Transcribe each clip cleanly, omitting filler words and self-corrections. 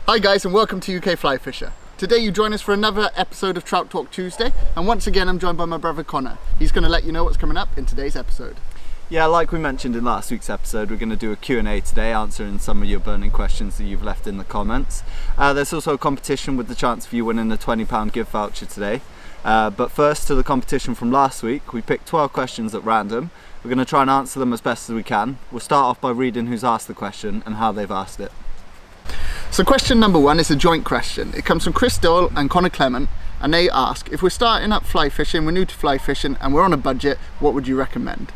Hi guys, and welcome to UkFlyFisher. Today you join us for another episode of Trout Talk Tuesday, and once again I'm joined by my brother Connor. He's going to let you know what's coming up in today's episode. Yeah, like we mentioned in last week's episode, we're going to do a Q&A today, answering some of your burning questions that you've left in the comments. There's also a competition with the chance of you winning a £20 gift voucher today. But first, to the competition from last week, we picked 12 questions at random. We're going to try and answer them as best as we can. We'll start off by reading who's asked the question and how they've asked it. So question number one is a joint question. It comes from Chris Doyle and Connor Clement, and they ask, if we're starting up fly fishing, we're new to fly fishing and we're on a budget, what would you recommend?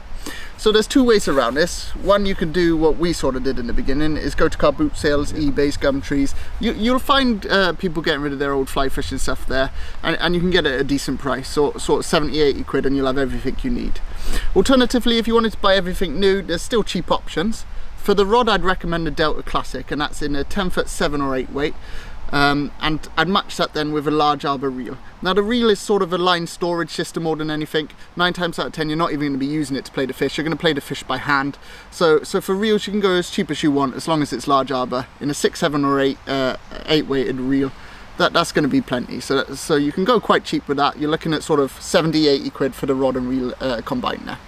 So there's two ways around this. One, you can do what we sort of did in the beginning, is go to car boot sales, eBay, Gumtrees. You'll find people getting rid of their old fly fishing stuff there, and you can get it at a decent price, sort of 70, 80 quid, and you'll have everything you need. Alternatively, if you wanted to buy everything new, there's still cheap options. For the rod, I'd recommend a Delta Classic, and that's in a 10-foot 7 or 8 weight. And I'd match that then with a large arbor reel. Now the reel is sort of a line storage system more than anything. 9 times out of 10 you're not even going to be using it to play the fish, you're going to play the fish by hand. So for reels you can go as cheap as you want, as long as it's large arbor. In a 6, 7 or 8 weighted reel, that's going to be plenty. So you can go quite cheap with that. You're looking at sort of 70, 80 quid for the rod and reel combined there.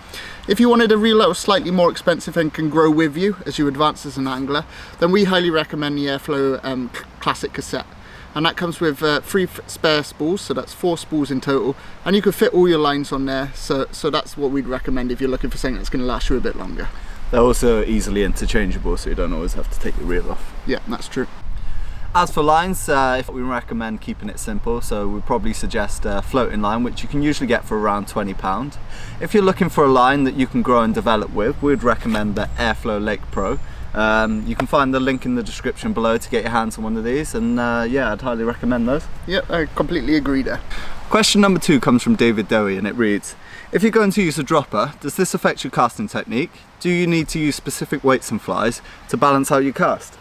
If you wanted a reel that was slightly more expensive and can grow with you as you advance as an angler, then we highly recommend the Airflow Classic Cassette. And that comes with 3 spare spools, so that's 4 spools in total, and you can fit all your lines on there, so that's what we'd recommend if you're looking for something that's going to last you a bit longer. They're also easily interchangeable, so you don't always have to take the reel off. Yeah, that's true. As for lines, we recommend keeping it simple, so we'd probably suggest a floating line, which you can usually get for around £20. If you're looking for a line that you can grow and develop with, we'd recommend the Airflow Lake Pro. You can find the link in the description below to get your hands on one of these, and yeah, I'd highly recommend those. Yep, I completely agree there. Question number 2 comes from David Dowie, and it reads, if you're going to use a dropper, does this affect your casting technique? Do you need to use specific weights and flies to balance out your cast?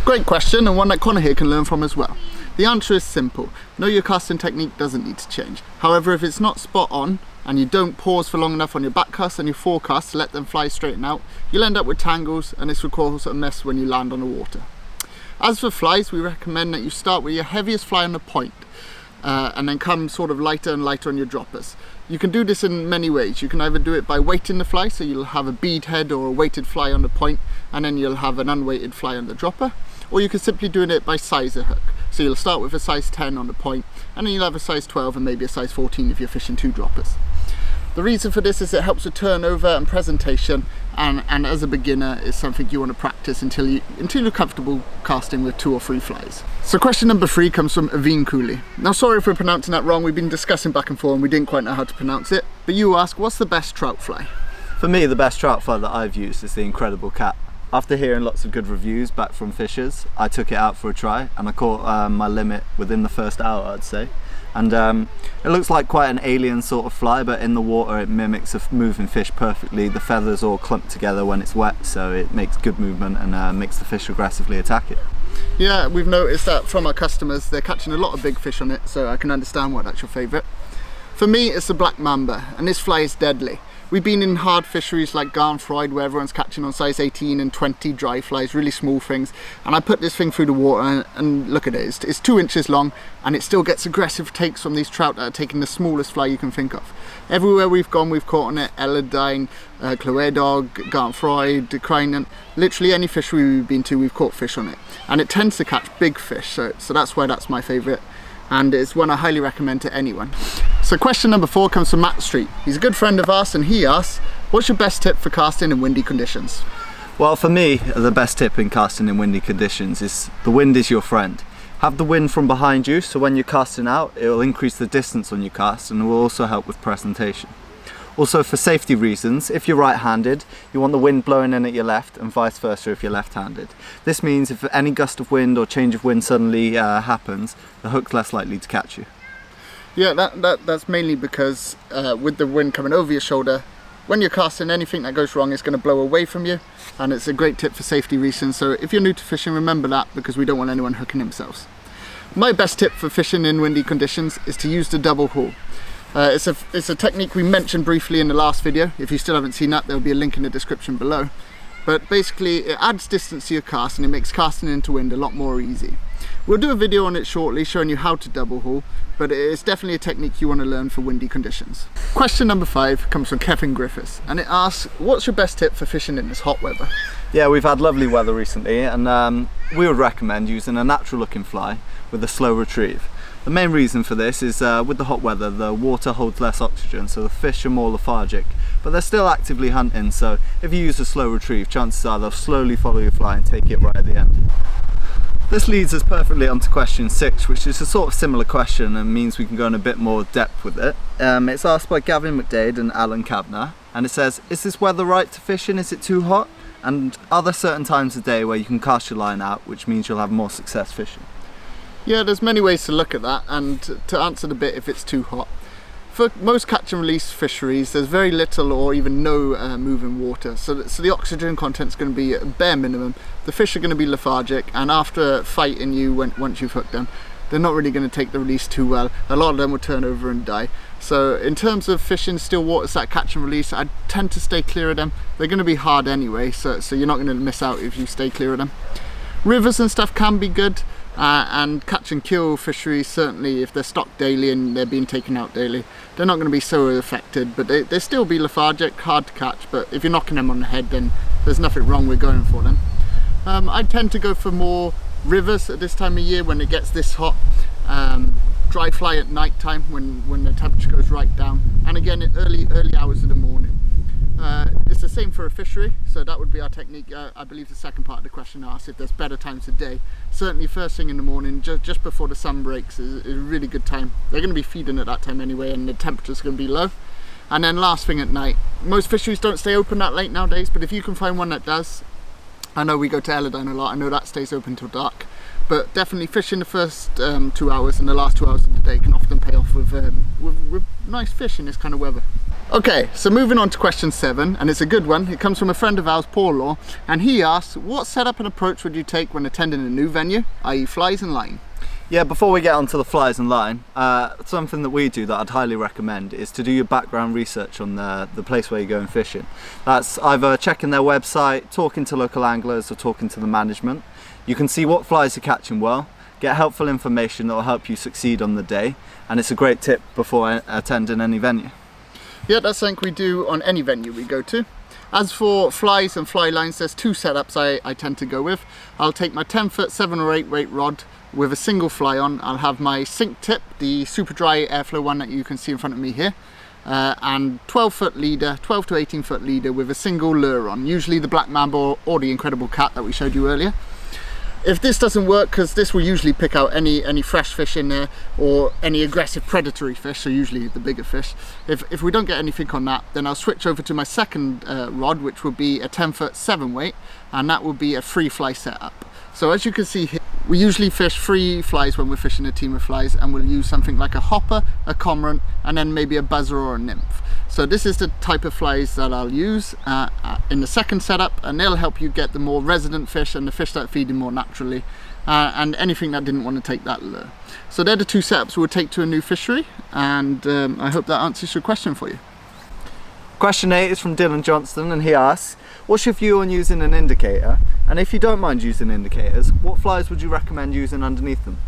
Great question, and one that Connor here can learn from as well. The answer is simple. No, your casting technique doesn't need to change. However, if it's not spot on and you don't pause for long enough on your back cast and your forecast to let them fly straighten out, you'll end up with tangles, and this will cause a mess when you land on the water. As for flies, we recommend that you start with your heaviest fly on the point and then come sort of lighter and lighter on your droppers. You can do this in many ways. You can either do it by weighting the fly, so you'll have a bead head or a weighted fly on the point, and then you'll have an unweighted fly on the dropper. Or you can simply do it by size of hook. So you'll start with a size 10 on the point, and then you'll have a size 12 and maybe a size 14 if you're fishing 2 droppers. The reason for this is it helps with turnover and presentation, and as a beginner it's something you want to practice until you're comfortable casting with 2 or 3 flies. So question number 3 comes from Aveen Cooley. Now sorry if we're pronouncing that wrong, we've been discussing back and forth and we didn't quite know how to pronounce it, but you ask, what's the best trout fly? For me, the best trout fly that I've used is the Incredible Cat. After hearing lots of good reviews back from fishers, I took it out for a try, and I caught my limit within the first hour, I'd say. And it looks like quite an alien sort of fly, but in the water it mimics a moving fish perfectly. The feathers all clump together when it's wet, so it makes good movement and makes the fish aggressively attack it. Yeah, we've noticed that from our customers. They're catching a lot of big fish on it, so I can understand why that's your favourite. For me, it's the Black Mamba, and this fly is deadly. We've been in hard fisheries like Garnfried, where everyone's catching on size 18 and 20 dry flies, really small things, and I put this thing through the water and look at it, it's 2 inches long, and it still gets aggressive takes from these trout that are taking the smallest fly you can think of. Everywhere we've gone we've caught on it, Eladine, Cloedog, Garnfried, Crinan, literally any fishery we've been to we've caught fish on it, and it tends to catch big fish, so that's why that's my favourite, and it's one I highly recommend to anyone. So question number 4 comes from Matt Street. He's a good friend of ours, and he asks, what's your best tip for casting in windy conditions? Well, for me, the best tip in casting in windy conditions is the wind is your friend. Have the wind from behind you, so when you're casting out, it will increase the distance on your cast and it will also help with presentation. Also, for safety reasons, if you're right-handed, you want the wind blowing in at your left, and vice versa if you're left-handed. This means if any gust of wind or change of wind suddenly happens, the hook's less likely to catch you. Yeah, that's mainly because with the wind coming over your shoulder, when you're casting, anything that goes wrong is going to blow away from you, and it's a great tip for safety reasons. So if you're new to fishing, remember that, because we don't want anyone hooking themselves. My best tip for fishing in windy conditions is to use the double haul. It's a technique we mentioned briefly in the last video. If you still haven't seen that, there'll be a link in the description below. But basically it adds distance to your cast and it makes casting into wind a lot more easy. We'll do a video on it shortly showing you how to double haul, but it's definitely a technique you want to learn for windy conditions. Question number 5 comes from Kevin Griffiths, and it asks, what's your best tip for fishing in this hot weather? Yeah, we've had lovely weather recently, and we would recommend using a natural looking fly with a slow retrieve. The main reason for this is with the hot weather, the water holds less oxygen, so the fish are more lethargic, but they're still actively hunting, so if you use a slow retrieve, chances are they'll slowly follow your fly and take it right at the end. This leads us perfectly onto question 6, which is a sort of similar question and means we can go in a bit more depth with it. It's asked by Gavin McDade and Alan Kavanagh, and it says, is this weather right to fish in? Is it too hot? And are there certain times of day where you can cast your line out, which means you'll have more success fishing? Yeah, there's many ways to look at that, and to answer the bit if it's too hot. For most catch and release fisheries, there's very little or even no moving water, so the oxygen content's going to be a bare minimum. The fish are going to be lethargic, and after fighting you once you've hooked them, they're not really going to take the release too well. A lot of them will turn over and die. So in terms of fishing still waters that catch and release, I tend to stay clear of them. They're going to be hard anyway, so you're not going to miss out if you stay clear of them. Rivers and stuff can be good. And catch and kill fisheries, certainly if they're stocked daily and they're being taken out daily, they're not going to be so affected, but they still be lethargic, hard to catch, but if you're knocking them on the head, then there's nothing wrong with going for them. I tend to go for more rivers at this time of year when it gets this hot. Dry fly at night time when the temperature goes right down, and again at early hours of the morning. It's the same for a fishery, so that would be our technique. I believe the second part of the question asks if there's better times of day. Certainly first thing in the morning, just before the sun breaks, is a really good time. They're going to be feeding at that time anyway, and the temperature's going to be low. And then last thing at night. Most fisheries don't stay open that late nowadays, but if you can find one that does, I know we go to Elladine a lot, I know that stays open till dark. But definitely fishing the first 2 hours and the last 2 hours of the day can often pay off with nice fish in this kind of weather. Okay, so moving on to question 7, and it's a good one. It comes from a friend of ours, Paul Law, and he asks, what setup and approach would you take when attending a new venue, i.e. flies and line? Yeah, before we get onto the flies and line, something that we do that I'd highly recommend is to do your background research on the place where you're going fishing. That's either checking their website, talking to local anglers, or talking to the management. You can see what flies are catching well, get helpful information that will help you succeed on the day, and it's a great tip before attending any venue. Yeah, that's something we do on any venue we go to. As for flies and fly lines, there's 2 setups I tend to go with. I'll take my 10-foot 7 or 8 weight rod with a single fly on. I'll have my sink tip, the super dry airflow one that you can see in front of me here, and 12-foot leader, 12 to 18-foot leader with a single lure on, usually the black mamba or the incredible cat that we showed you earlier. If this doesn't work, because this will usually pick out any fresh fish in there or any aggressive predatory fish, so usually the bigger fish. If we don't get anything on that, then I'll switch over to my second rod, which will be a 10-foot 7 weight, and that will be a free fly setup. So as you can see here, we usually fish free flies when we're fishing a team of flies, and we'll use something like a hopper, a cormorant, and then maybe a buzzer or a nymph. So this is the type of flies that I'll use in the second setup, and they'll help you get the more resident fish and the fish that are feeding more naturally, and anything that didn't want to take that lure. So they're the 2 setups we'll take to a new fishery, and I hope that answers your question for you. Question 8 is from Dylan Johnston, and he asks, what's your view on using an indicator? And if you don't mind using indicators, what flies would you recommend using underneath them?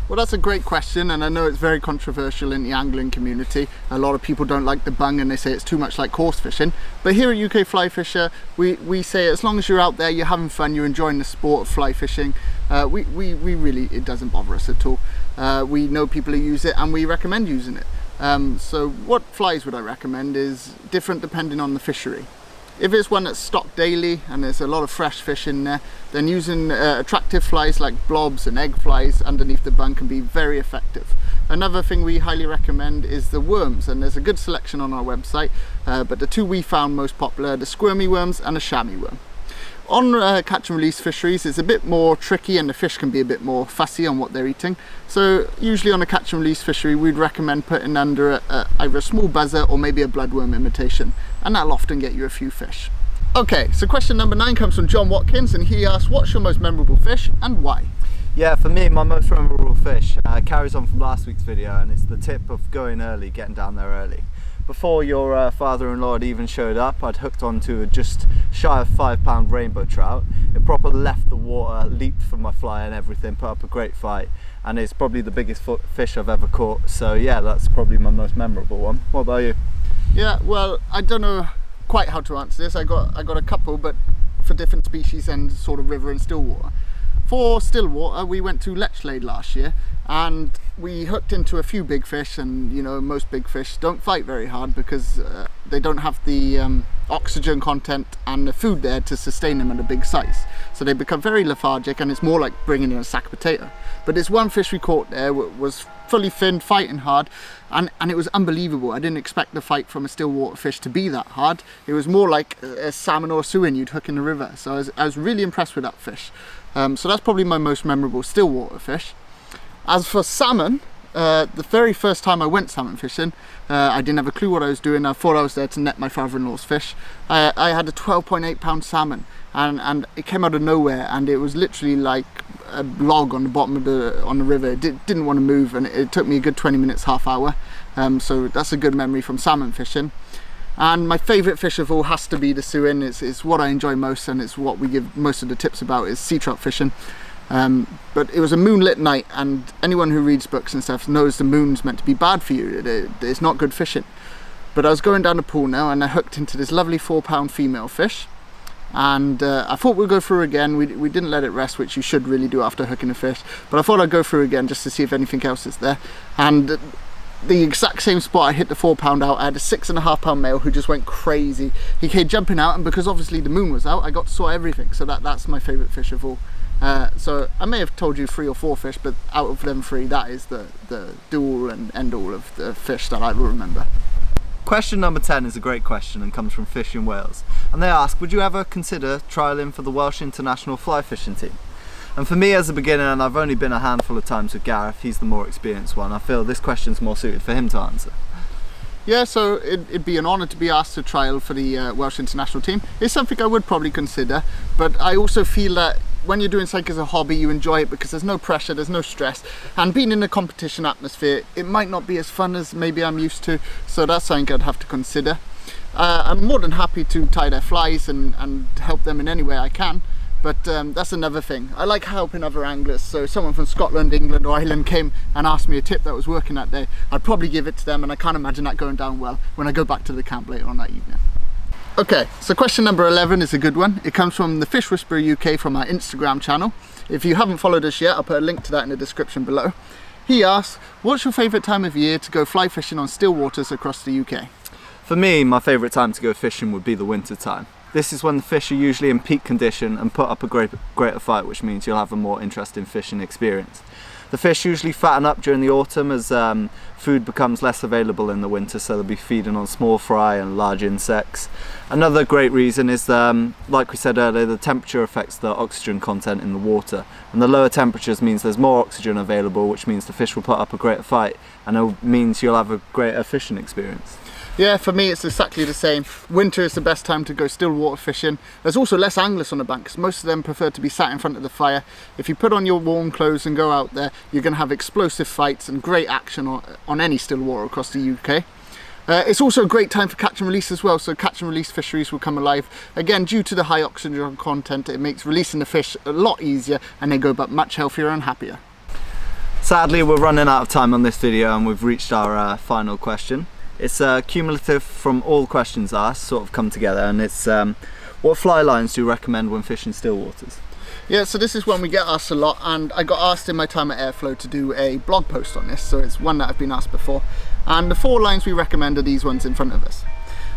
Well, that's a great question, and I know it's very controversial in the angling community. A lot of people don't like the bung and they say it's too much like coarse fishing. But here at UkFlyFisher, we say as long as you're out there, you're having fun, you're enjoying the sport of fly fishing, we really, it doesn't bother us at all. We know people who use it and we recommend using it. So what flies would I recommend is different depending on the fishery. If it's one that's stocked daily and there's a lot of fresh fish in there, then using attractive flies like blobs and egg flies underneath the bung can be very effective. Another thing we highly recommend is the worms, and there's a good selection on our website, but the 2 we found most popular are the squirmy worms and the chamois worm. On catch and release fisheries, it's a bit more tricky and the fish can be a bit more fussy on what they're eating. So usually on a catch and release fishery, we'd recommend putting under either a small buzzer or maybe a bloodworm imitation, and that'll often get you a few fish. Okay, so question number 9 comes from John Watkins, and he asks, what's your most memorable fish and why? Yeah, for me, my most memorable fish carries on from last week's video, and it's the tip of going early, getting down there early. Before your father-in-law had even showed up, I'd hooked onto just shy of £5 rainbow trout. It proper left the water, leaped for my fly and everything, put up a great fight, and it's probably the biggest fish I've ever caught. So yeah, that's probably my most memorable one. What about you? Yeah, well, I don't know quite how to answer this. I got a couple, but for different species and sort of river and still water. For still water, we went to Lechlade last year and we hooked into a few big fish, and you know, most big fish don't fight very hard because they don't have the oxygen content and the food there to sustain them at a big size. So they become very lethargic, and it's more like bringing in a sack of potato. But this one fish we caught there was fully finned, fighting hard, and it was unbelievable. I didn't expect the fight from a still water fish to be that hard. It was more like a salmon or a suin you'd hook in the river. So I was really impressed with that fish. So that's probably my most memorable still water fish. As for salmon, the very first time I went salmon fishing, I didn't have a clue what I was doing. I thought I was there to net my father-in-law's fish. I had a 12.8 pound salmon, and it came out of nowhere, and it was literally like a log on the bottom of the river. It didn't want to move, and it took me a good 20 minutes, half hour. So that's a good memory from salmon fishing. And my favourite fish of all has to be the suin. It's what I enjoy most, and it's what we give most of the tips about, is sea trout fishing. But it was a moonlit night, and anyone who reads books and stuff knows the moon's meant to be bad for you. It's not good fishing. But I was going down the pool now, and I hooked into this lovely 4-pound female fish, and I thought we'd go through again. We didn't let it rest, which you should really do after hooking a fish, but I thought I'd go through again just to see if anything else is there. And the exact same spot I hit the 4-pound out, I had a 6.5-pound male who just went crazy. He came jumping out, and because obviously the moon was out, I got to saw everything. So that's my favourite fish of all. So I may have told you 3 or 4 fish, but out of them 3, that is the do-all and end-all of the fish that I will remember. Question number 10 is a great question and comes from Fish in Wales. And they ask, would you ever consider trialling for the Welsh international fly fishing team? And for me as a beginner, and I've only been a handful of times with Gareth, he's the more experienced one, I feel this question's more suited for him to answer. Yeah, so it'd be an honour to be asked to trial for the Welsh international team. It's something I would probably consider, but I also feel that when you're doing something as a hobby, you enjoy it because there's no pressure, there's no stress, and being in a competition atmosphere, it might not be as fun as maybe I'm used to, so that's something I'd have to consider. I'm more than happy to tie their flies and help them in any way I can. But that's another thing. I like helping other anglers, so if someone from Scotland, England or Ireland came and asked me a tip that was working that day, I'd probably give it to them, and I can't imagine that going down well when I go back to the camp later on that evening. Okay, so question number 11 is a good one. It comes from the Fish Whisperer UK from our Instagram channel. If you haven't followed us yet, I'll put a link to that in the description below. He asks, what's your favourite time of year to go fly fishing on still waters across the UK? For me, my favourite time to go fishing would be the winter time. This is when the fish are usually in peak condition and put up a greater fight, which means you'll have a more interesting fishing experience. The fish usually fatten up during the autumn as food becomes less available in the winter, so they'll be feeding on small fry and large insects. Another great reason is, like we said earlier, the temperature affects the oxygen content in the water, and the lower temperatures means there's more oxygen available, which means the fish will put up a greater fight, and it means you'll have a greater fishing experience. Yeah, for me it's exactly the same. Winter is the best time to go still water fishing. There's also less anglers on the bank because most of them prefer to be sat in front of the fire. If you put on your warm clothes and go out there, you're going to have explosive fights and great action on any still water across the UK. It's also a great time for catch and release as well, so catch and release fisheries will come alive. Again, due to the high oxygen content, it makes releasing the fish a lot easier, and they go back much healthier and happier. Sadly, we're running out of time on this video, and we've reached our final question. It's cumulative from all questions asked, sort of come together, and it's what fly lines do you recommend when fishing still waters? Yeah, so this is one we get asked a lot, and I got asked in my time at Airflow to do a blog post on this, so it's one that I've been asked before. And the 4 lines we recommend are these ones in front of us.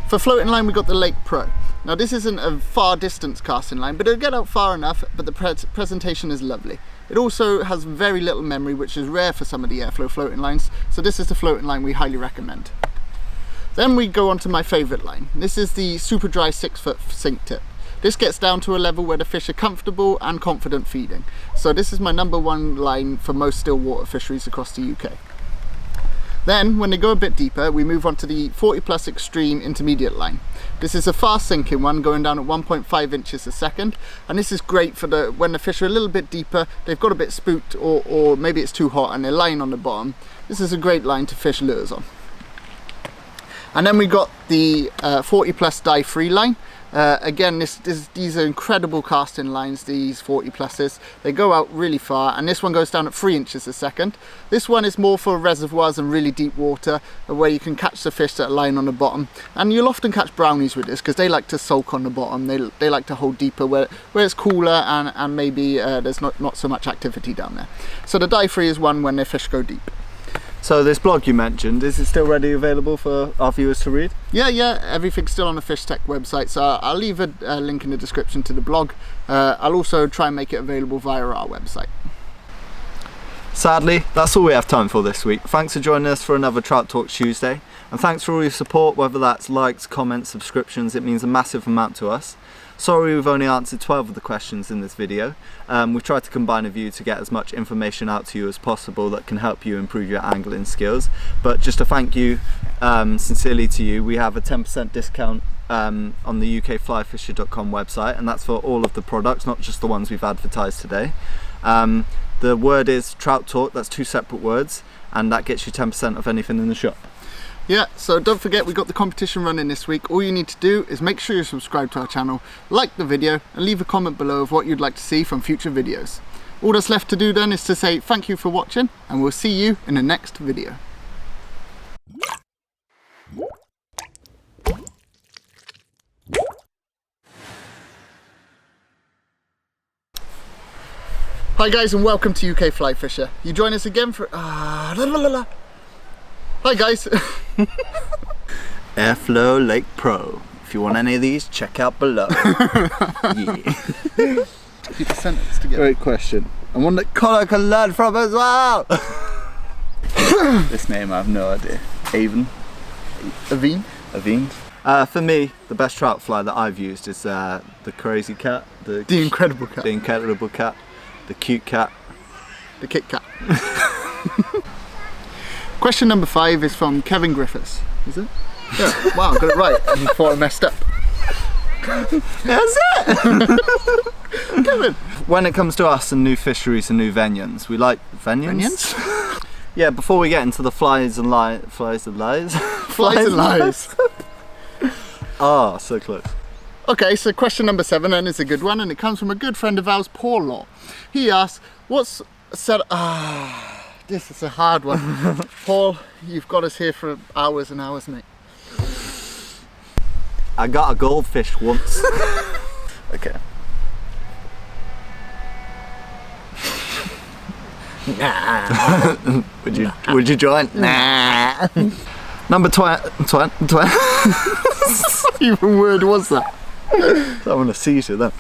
For floating line, we got the Lake Pro. Now this isn't a far distance casting line, but it'll get out far enough, but the presentation is lovely. It also has very little memory, which is rare for some of the Airflow floating lines, so this is the floating line we highly recommend. Then we go on to my favourite line. This is the super dry 6-foot sink tip. This gets down to a level where the fish are comfortable and confident feeding. So this is my #1 line for most still water fisheries across the UK. Then when they go a bit deeper, we move on to the 40+ extreme intermediate line. This is a fast sinking one going down at 1.5 inches a second, and this is great for when the fish are a little bit deeper, they've got a bit spooked, or maybe it's too hot and they're lying on the bottom. This is a great line to fish lures on. And then we got the 40 plus dye free line. Again, these are incredible casting lines, these 40 pluses. They go out really far, and this one goes down at 3 inches a second. This one is more for reservoirs and really deep water, where you can catch the fish that are lying on the bottom. And you'll often catch brownies with this because they like to sulk on the bottom. They like to hold deeper where it's cooler and maybe there's not so much activity down there. So the dye free is one when their fish go deep. So this blog you mentioned, is it still ready available for our viewers to read? Yeah, everything's still on the Fish Tech website, so I'll leave a link in the description to the blog. I'll also try and make it available via our website. Sadly, that's all we have time for this week. Thanks for joining us for another Trout Talk Tuesday, and thanks for all your support, whether that's likes, comments, subscriptions. It means a massive amount to us. Sorry we've only answered 12 of the questions in this video. We've tried to combine a view to get as much information out to you as possible that can help you improve your angling skills. But just to thank you sincerely to you, we have a 10% discount on the UkFlyFisher.com website, and that's for all of the products, not just the ones we've advertised today. The word is Trout Talk, that's 2 separate words, and that gets you 10% of anything in the shop. Yeah, so don't forget we got the competition running this week. All you need to do is make sure you subscribe to our channel, like the video, and leave a comment below of what you'd like to see from future videos. All that's left to do then is to say thank you for watching, and we'll see you in the next video. Hi guys, and welcome to UkFlyFisher. You join us again for Hi guys. Airflow Lake Pro. If you want any of these, check out below. Yeah. Keep the sentence together. Great question. And one that Connor can learn from as well. This name I have no idea. Avon? Aveen? For me, the best trout fly that I've used is the crazy cat. The incredible cat. The incredible cat. The cute cat. The Kit Kat. Question number 5 is from Kevin Griffiths. Is it? Yeah. Wow, got it right. I thought I messed up. That's it! Kevin. When it comes to us and new fisheries and new venues, we like venues? Yeah, before we get into the flies and lies. Flies and lies. Ah, so close. Okay, so question number 7 then is a good one, and it comes from a good friend of ours, Paul Law. He asks, what's said? This is a hard one. Paul, you've got us here for hours and hours, mate. I got a goldfish once. Okay. Nah. Would you join? Nah. Number 20. What even word was that? I'm gonna seize you then.